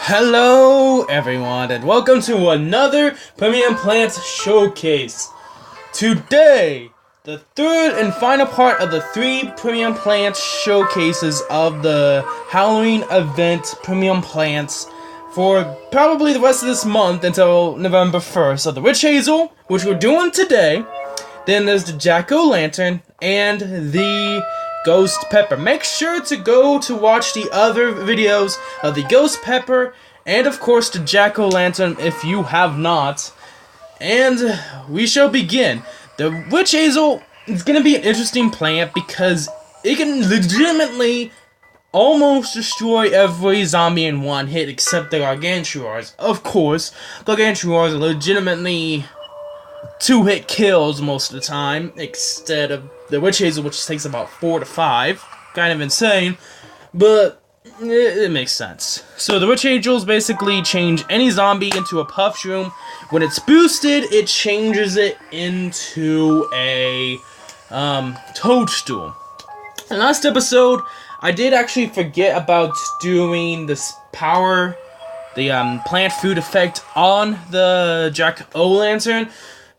Hello everyone and welcome to another Premium Plants Showcase. Today, the third and final part of the 3 Premium Plants Showcases of the Halloween event Premium Plants for probably the rest of this month until November 1st. So the Witch Hazel, which we're doing today, then there's the Jack-o'-lantern and the Ghost Pepper. Make sure to go to watch the other videos of the Ghost Pepper and of course the Jack-o'-lantern if you have not. And we shall begin. The Witch Hazel is going to be an interesting plant because it can legitimately almost destroy every zombie in one hit except the Gargantuars. Of course, Gargantuars are legitimately 2-hit kills most of the time, instead of the Witch Hazel, which takes about 4 to 5. Kind of insane, but it makes sense. So the Witch Hazels basically change any zombie into a puff shroom. When it's boosted, it changes it into a toadstool. In the last episode, I did actually forget about doing this power, the plant food effect on the Jack-o'-lantern.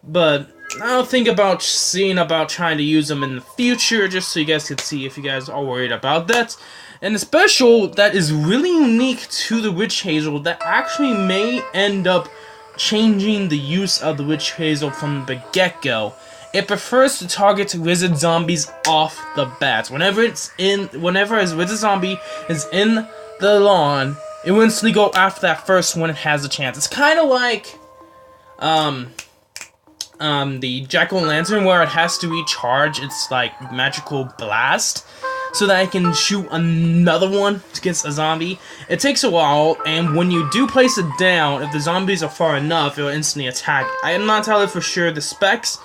But I'll think about trying to use them in the future, just so you guys can see if you guys are worried about that. And the special that is really unique to the Witch Hazel that actually may end up changing the use of the Witch Hazel from the get-go. It prefers to target wizard zombies off the bat. Whenever a wizard zombie is in the lawn, it will instantly go after that first when it has a chance. It's kind of like the Jack-o'-lantern, where it has to recharge its magical blast so that it can shoot another one against a zombie. It takes a while, and when you do place it down, if the zombies are far enough, it will instantly attack. I am not entirely for sure the specs,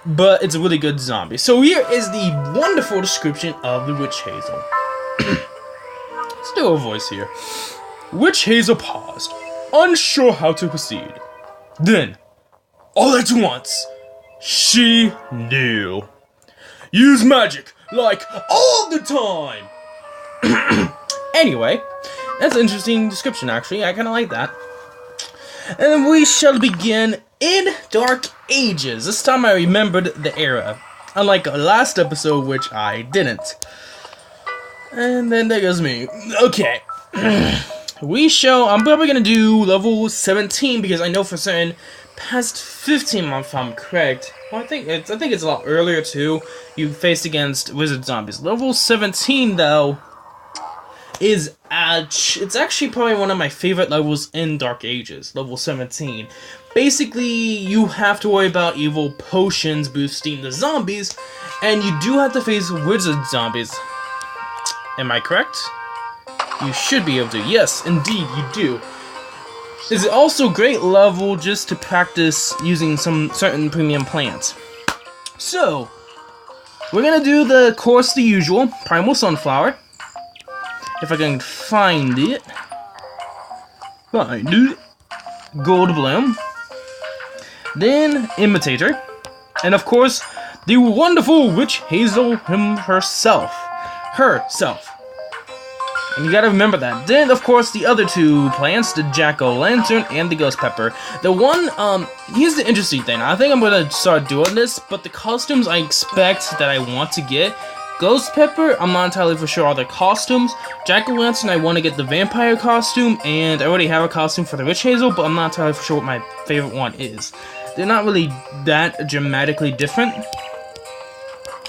but it's a really good zombie. So here is the wonderful description of the Witch Hazel. Let's do a voice here. Witch Hazel paused, unsure how to proceed. Then, all at once, she knew. Use magic, like, all the time! Anyway, that's an interesting description, actually. I kind of like that. And we shall begin in Dark Ages. This time I remembered the era, unlike the last episode, which I didn't. And then there goes me. Okay. I'm probably gonna do level 17, because I know for certain past 15 if I'm correct. Well, I think it's a lot earlier too. You faced against wizard zombies. Level 17 though is it's actually probably one of my favorite levels in Dark Ages. Level 17. Basically, you have to worry about evil potions boosting the zombies, and you do have to face wizard zombies. Am I correct? You should be able to. Yes, indeed, you do. It's also a great level just to practice using some certain premium plants. So, we're gonna do the course the usual. Primal Sunflower. If I can find it. Gold Bloom. Then, Imitator. And of course, the wonderful Witch Hazel herself. And you gotta remember that. Then, of course, the other 2 plants, the Jack-o'-lantern and the Ghost Pepper. The one, here's the interesting thing. I think I'm gonna start doing this, but the costumes I expect that I want to get. Ghost Pepper, I'm not entirely for sure all their costumes. Jack-o'-lantern, I want to get the vampire costume, and I already have a costume for the Witch Hazel, but I'm not entirely for sure what my favorite one is. They're not really that dramatically different.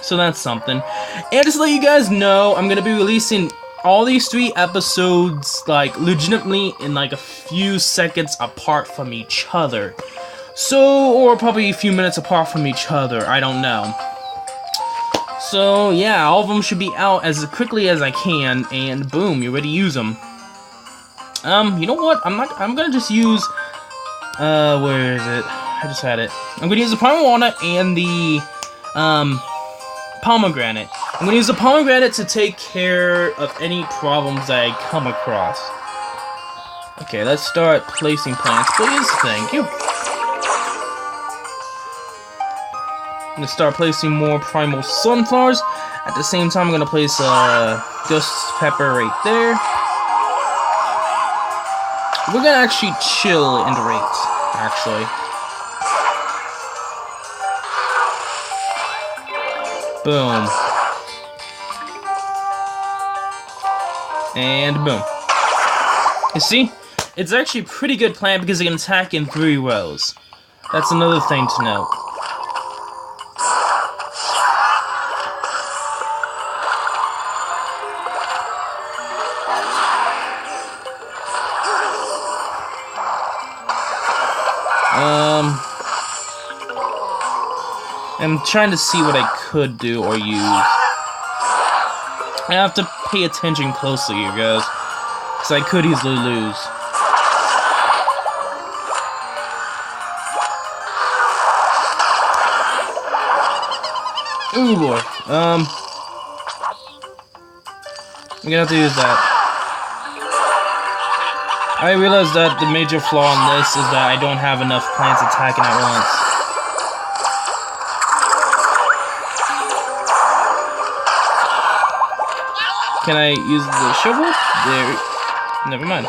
So that's something. And just to let you guys know, I'm gonna be releasing all these 3 episodes, legitimately in, a few seconds apart from each other. So, or probably a few minutes apart from each other, I don't know. So, yeah, all of them should be out as quickly as I can, and boom, you're ready to use them. You know what? I'm gonna just use, where is it? I just had it. I'm gonna use the Primal Walnut and the, pomegranate. I'm going to use the pomegranate to take care of any problems that I come across. Okay, let's start placing plants, please. Thank you. I'm going to start placing more Primal Sunflowers. At the same time, I'm going to place Ghost Pepper right there. We're gonna actually chill and rate, actually. Boom. And boom. You see? It's actually a pretty good plan because it can attack in 3 rows. That's another thing to note. I'm trying to see what I could do or use. I have to pay attention closely here, guys, because I could easily lose. Ooh boy. I'm gonna have to use that. I realized that the major flaw in this is that I don't have enough plants attacking at once. Can I use the shovel? There. Never mind.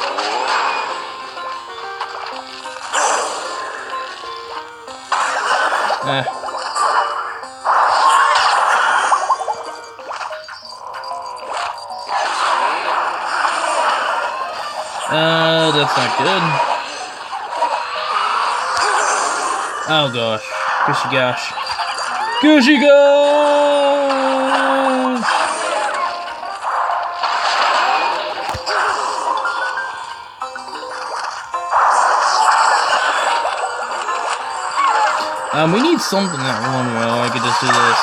That's not good. Oh gosh. Gushy gosh. Gushy gosh! We need something that one row. I could just do this.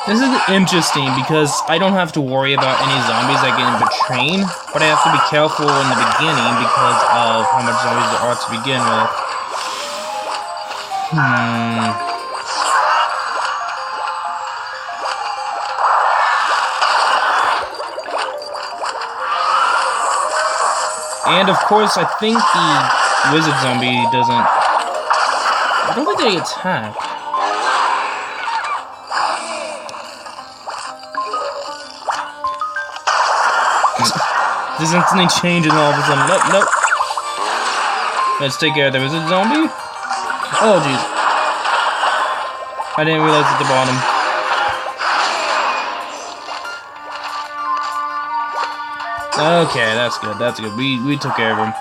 This is interesting because I don't have to worry about any zombies that get in between, but I have to be careful in the beginning because of how much zombies there are to begin with. And of course, I think the wizard zombie doesn't... I don't think they attack. This instantly changes all of a sudden. Nope, nope. Let's take care of the wizard zombie. Oh, jeez. I didn't realize at the bottom. Okay, that's good. That's good. We took care of him.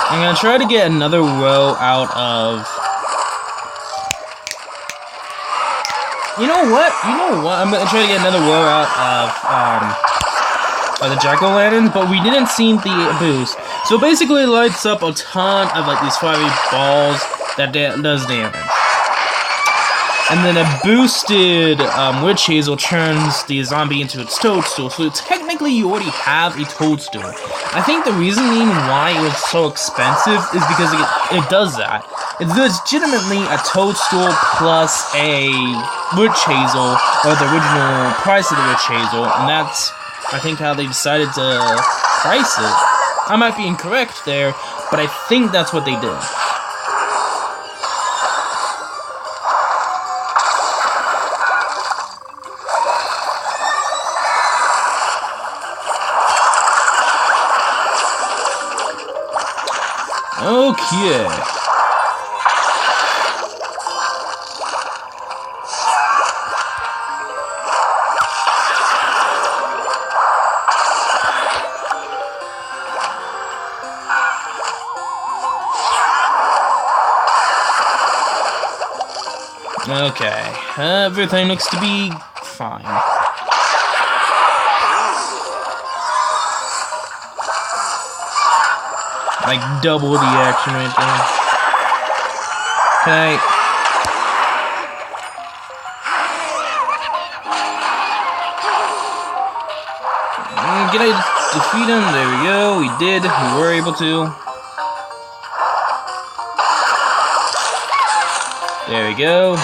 I'm gonna try to get another row out of... You know what? I'm gonna try to get another row out of the jack-o'-lanterns, but we didn't see the boost. So basically it lights up a ton of like these fiery balls that does damage. And then a boosted witch hazel turns the zombie into its toadstool. So technically you already have a toadstool. I think the reasoning why it was so expensive is because it does that. It's legitimately a toadstool plus a witch hazel, or the original price of the witch hazel, and that's, I think, how they decided to price it. I might be incorrect there, but I think that's what they did. Okay. Okay, everything looks to be fine. Like double the action right there. Okay. Can I defeat him? There we go. We did. We were able to. There we go.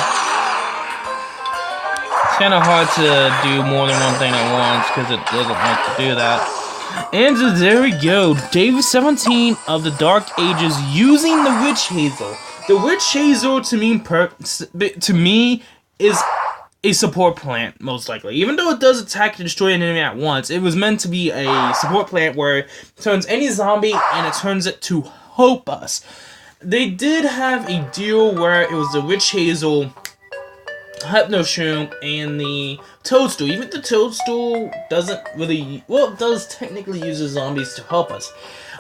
It's kind of hard to do more than one thing at once because it doesn't like to do that. And there we go, Day 17 of the Dark Ages using the Witch Hazel. The Witch Hazel, to me, is a support plant, most likely. Even though it does attack and destroy an enemy at once, it was meant to be a support plant where it turns any zombie and it turns it to help us. They did have a deal where it was the Witch Hazel, Hypnoshroom, and the Toadstool. Even the Toadstool doesn't really, well, it does technically use the zombies to help us.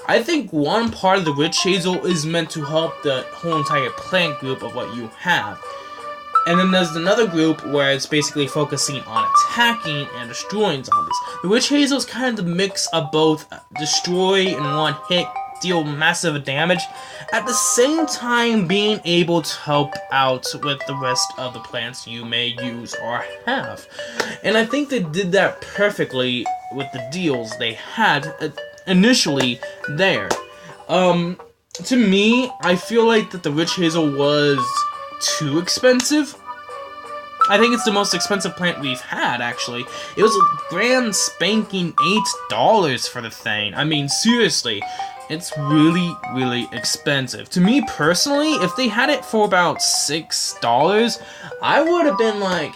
I think one part of the Witch Hazel is meant to help the whole entire plant group of what you have. And then there's another group where it's basically focusing on attacking and destroying zombies. The Witch Hazel is kind of the mix of both destroy in one hit, deal massive damage, at the same time being able to help out with the rest of the plants you may use or have. And I think they did that perfectly with the deals they had initially there. To me, I feel like that the Witch Hazel was too expensive. I think it's the most expensive plant we've had, actually. It was a grand spanking $8 for the thing. I mean, seriously, it's really, really expensive. To me, personally, if they had it for about $6, I would have been like,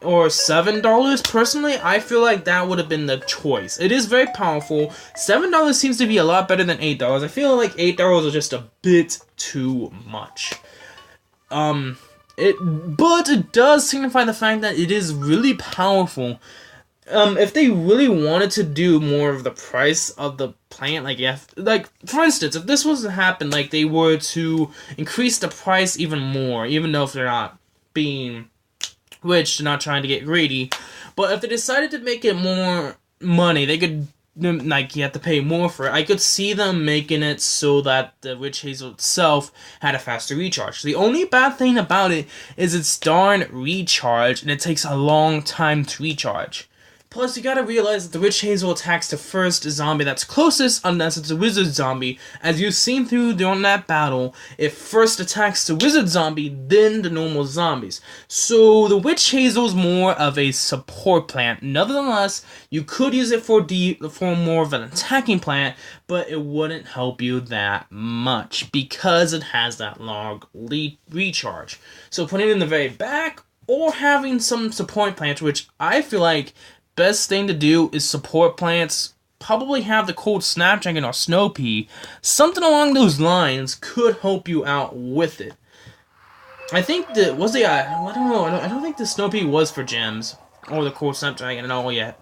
or $7, personally, I feel like that would have been the choice. It is very powerful. $7 seems to be a lot better than $8. I feel like $8 is just a bit too much. But it does signify the fact that it is really powerful. If they really wanted to do more of the price of the plant, like for instance, if this was to happen, like they were to increase the price even more, even though if they're not being rich, they're not trying to get greedy, but if they decided to make it more money, they could, like, you have to pay more for it. I could see them making it so that the Witch Hazel itself had a faster recharge. The only bad thing about it is its darn recharge, and it takes a long time to recharge. Plus, you gotta realize that the Witch Hazel attacks the first zombie that's closest, unless it's a wizard zombie. As you've seen through during that battle, it first attacks the wizard zombie, then the normal zombies. So, the Witch Hazel is more of a support plant. Nevertheless, you could use it for more of an attacking plant, but it wouldn't help you that much, because it has that long recharge. So, putting it in the very back, or having some support plants, which I feel like best thing to do is support plants. Probably have the cold snapdragon or snow pea. Something along those lines could help you out with it. I think I don't know. I don't think the snow pea was for gems or the cold snapdragon and all yet.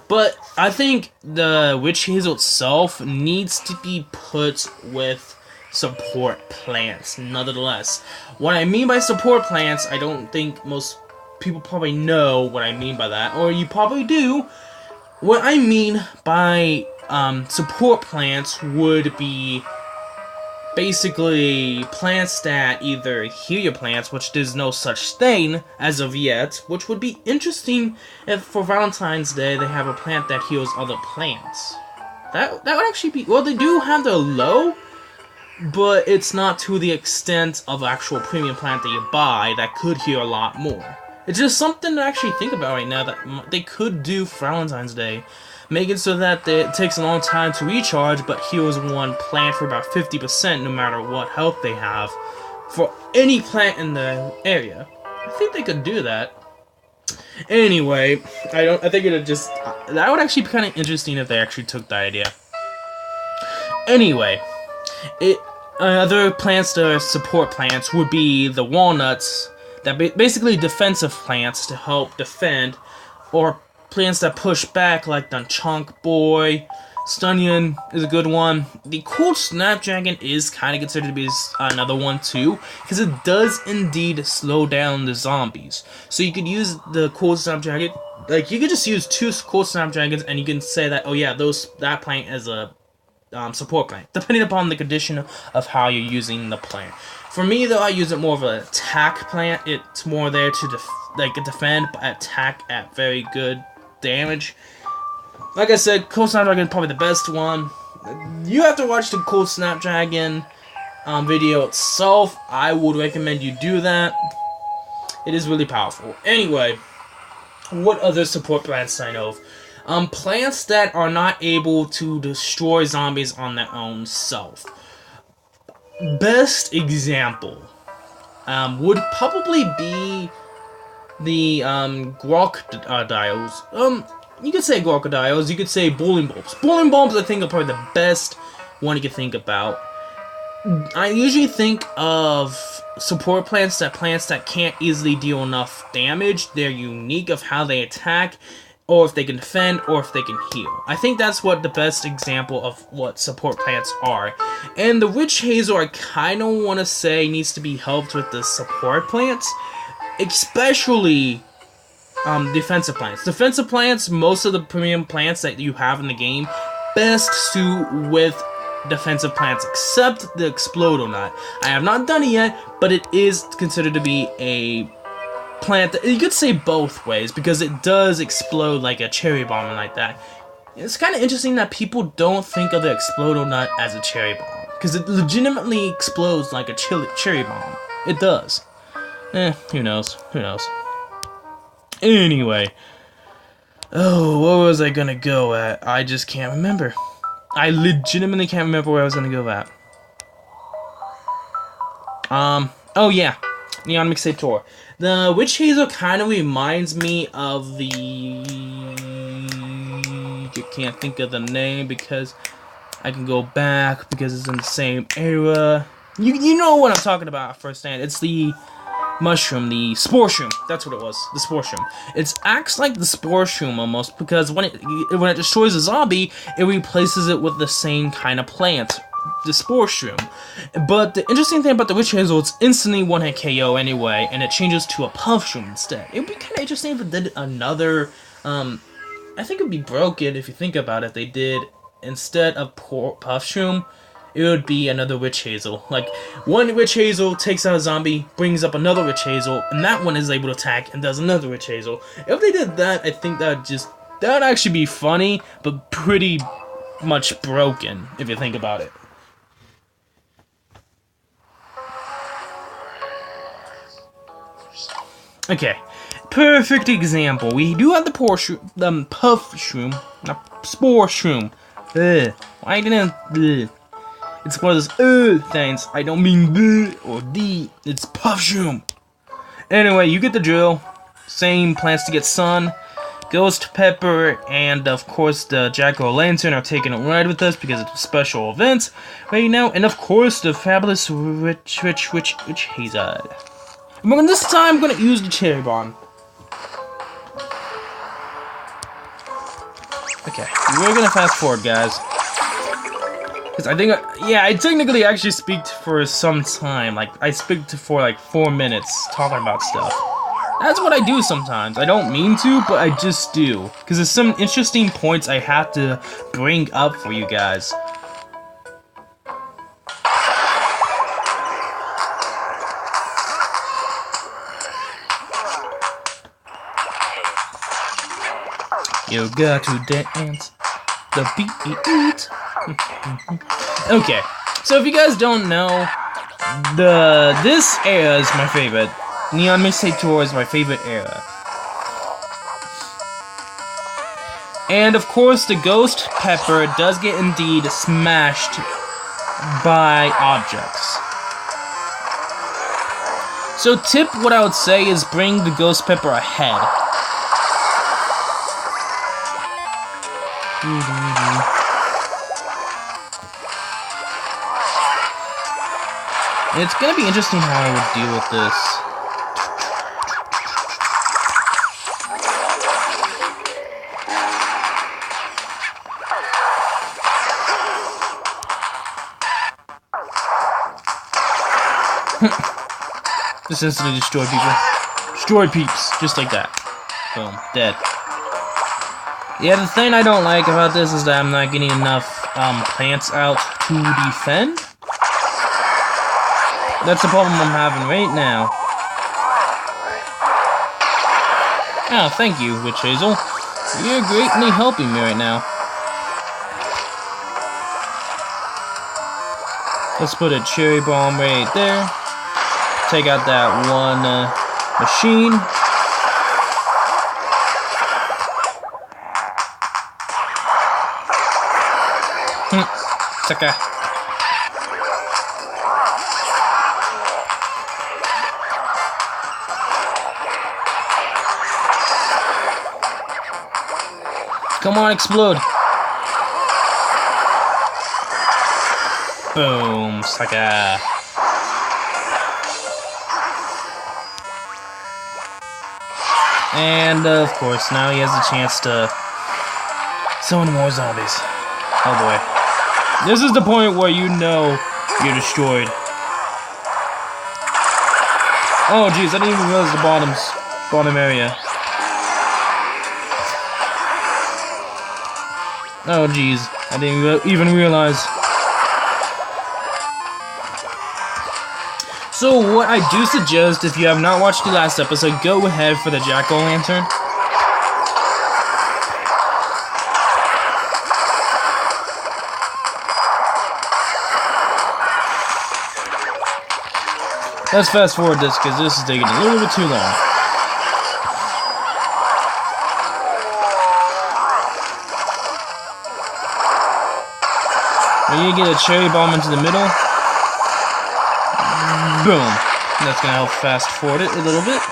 But I think the Witch Hazel itself needs to be put with support plants, nonetheless. What I mean by support plants, I don't think most people probably know what I mean by that, or you probably do. What I mean by support plants would be basically plants that either heal your plants, which there's no such thing as of yet, which would be interesting if for Valentine's Day they have a plant that heals other plants. That would actually be, well, they do have the low, but it's not to the extent of actual premium plant that you buy that could heal a lot more. It's just something to actually think about right now that they could do for Valentine's Day. Make it so that it takes a long time to recharge, but heals one plant for about 50% no matter what health they have for any plant in the area. I think they could do that. Anyway, I think it'd just, that would actually be kind of interesting if they actually took that idea. Anyway, other plants that are support plants would be the walnuts, that basically defensive plants to help defend, or plants that push back like the Chunk Boy. Stunnion is a good one. The Cold Snapdragon is kind of considered to be another one too, because it does indeed slow down the zombies. So you could use the Cold Snapdragon, like you could just use 2 Cold Snapdragons and you can say that, oh yeah, that plant is a support plant, depending upon the condition of how you're using the plant. For me, though, I use it more of an attack plant. It's more there to defend, but attack at very good damage. Like I said, Cold Snapdragon is probably the best one. You have to watch the Cold Snapdragon video itself. I would recommend you do that. It is really powerful. Anyway, what other support plants I know of? Plants that are not able to destroy zombies on their own self. Best example would probably be the crocodiles. You could say crocodiles, you could say bowling bulbs. Bowling bulbs, I think, are probably the best one you can think about. I usually think of support plants that can't easily deal enough damage. They're unique of how they attack, or if they can defend, or if they can heal. I think that's what the best example of what support plants are. And the witch hazel, I kind of want to say, needs to be helped with the support plants, especially defensive plants. Defensive plants, most of the premium plants that you have in the game, best suit with defensive plants, except the explode or not. I have not done it yet, but it is considered to be a plant that you could say both ways, because it does explode like a cherry bomb and like that. It's kind of interesting that people don't think of the explode or not as a cherry bomb, because it legitimately explodes like a cherry bomb. It does. Who knows? Who knows? Anyway. Oh, what was I gonna go at? I just can't remember. I legitimately can't remember where I was gonna go at. Oh yeah. Neon Mixtape Tour. The Witch Hazel kind of reminds me of the... I can't think of the name because I can go back because it's in the same era. You know what I'm talking about firsthand. It's the mushroom, the spore shroom. That's what it was, the spore shroom. It acts like the spore shroom almost, because when it destroys a zombie, it replaces it with the same kind of plant, the spore shroom. But the interesting thing about the witch hazel, it's instantly one-hit KO anyway, and it changes to a puff shroom instead. It would be kind of interesting if it did another. I think it would be broken if you think about it. They did, instead of puff shroom, it would be another witch hazel. Like, one witch hazel takes out a zombie, brings up another witch hazel, and that one is able to attack and does another witch hazel. If they did that, I think that would actually be funny, but pretty much broken, if you think about it. Okay, perfect example. We do have the puff shroom, not spore shroom. Why didn't? It's one of those things. I don't mean the or the. It's puff shroom. Anyway, you get the drill. Same plants to get sun, ghost pepper, and of course the jack-o'-lantern are taking a ride with us because it's a special event right now. And of course the fabulous witch Hazel. And this time I'm gonna use the cherry bomb. Okay, we're gonna fast forward, guys. Because I think, yeah, I technically actually speak for some time. Like, I speak for like 4 minutes talking about stuff. That's what I do sometimes. I don't mean to, but I just do. Because there's some interesting points I have to bring up for you guys. You got to dance the beat. Okay, so if you guys don't know, this era is my favorite. Neon Mixtape Tour is my favorite era. And of course, the ghost pepper does get indeed smashed by objects. So tip, what I would say is bring the ghost pepper ahead. It's gonna be interesting how I would deal with this. This instantly destroyed people. Destroyed peeps, just like that. Boom, dead. Yeah, the thing I don't like about this is that I'm not getting enough plants out to defend. That's the problem I'm having right now. Oh, thank you, Witch Hazel. You're greatly helping me right now. Let's put a cherry bomb right there. Take out that one machine. Sucker. Come on, explode. Boom, sucker. And, of course, now he has a chance to summon more zombies. Oh boy. This is the point where you know you're destroyed. Oh jeez, I didn't even realize the bottom area. Oh jeez, I didn't even realize. So what I do suggest, if you have not watched the last episode, go ahead for the jack-o'-lantern. Let's fast forward this because this is taking a little bit too long. When you get a cherry bomb into the middle, boom. That's gonna help fast forward it a little bit.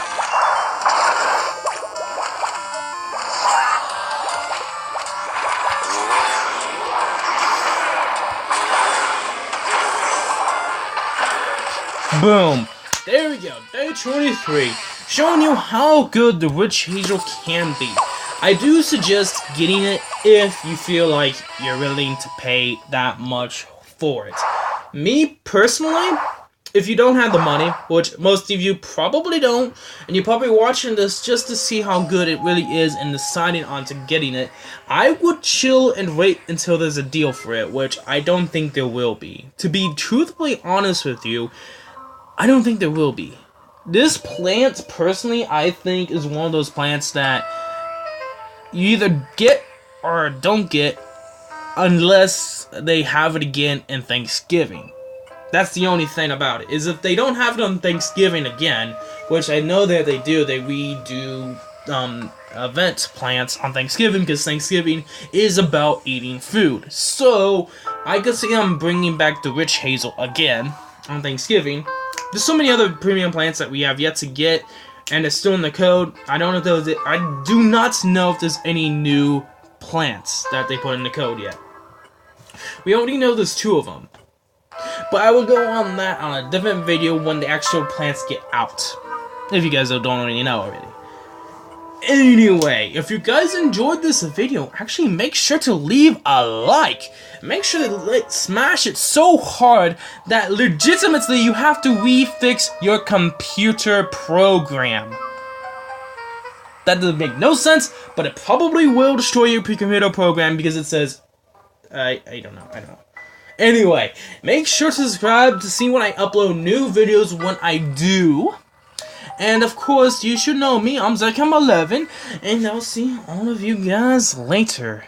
Boom. There we go. Day 23. Showing you how good the Witch Hazel can be. I do suggest getting it if you feel like you're willing to pay that much for it. Me, personally, if you don't have the money, which most of you probably don't, and you're probably watching this just to see how good it really is and deciding on to getting it, I would chill and wait until there's a deal for it, which I don't think there will be. To be truthfully honest with you, I don't think there will be. This plant, personally, I think is one of those plants that you either get or don't get unless they have it again in Thanksgiving. That's the only thing about it, is if they don't have it on Thanksgiving again, which I know that they do, they redo event plants on Thanksgiving, because Thanksgiving is about eating food. So, I could see them bringing back the Witch Hazel again on Thanksgiving. There's so many other premium plants that we have yet to get, and it's still in the code. I don't know if there's, I do not know if there's any new plants that they put in the code yet. We only know there's 2 of them. But I will go on that on a different video when the actual plants get out. If you guys don't already know already. Anyway, if you guys enjoyed this video, actually make sure to leave a like. Make sure to smash it so hard that legitimately you have to refix your computer program. That doesn't make no sense, but it probably will destroy your computer program because it says... I don't know. Anyway, make sure to subscribe to see when I upload new videos when I do. And of course, you should know me, I'm Zycam11, and I'll see all of you guys later.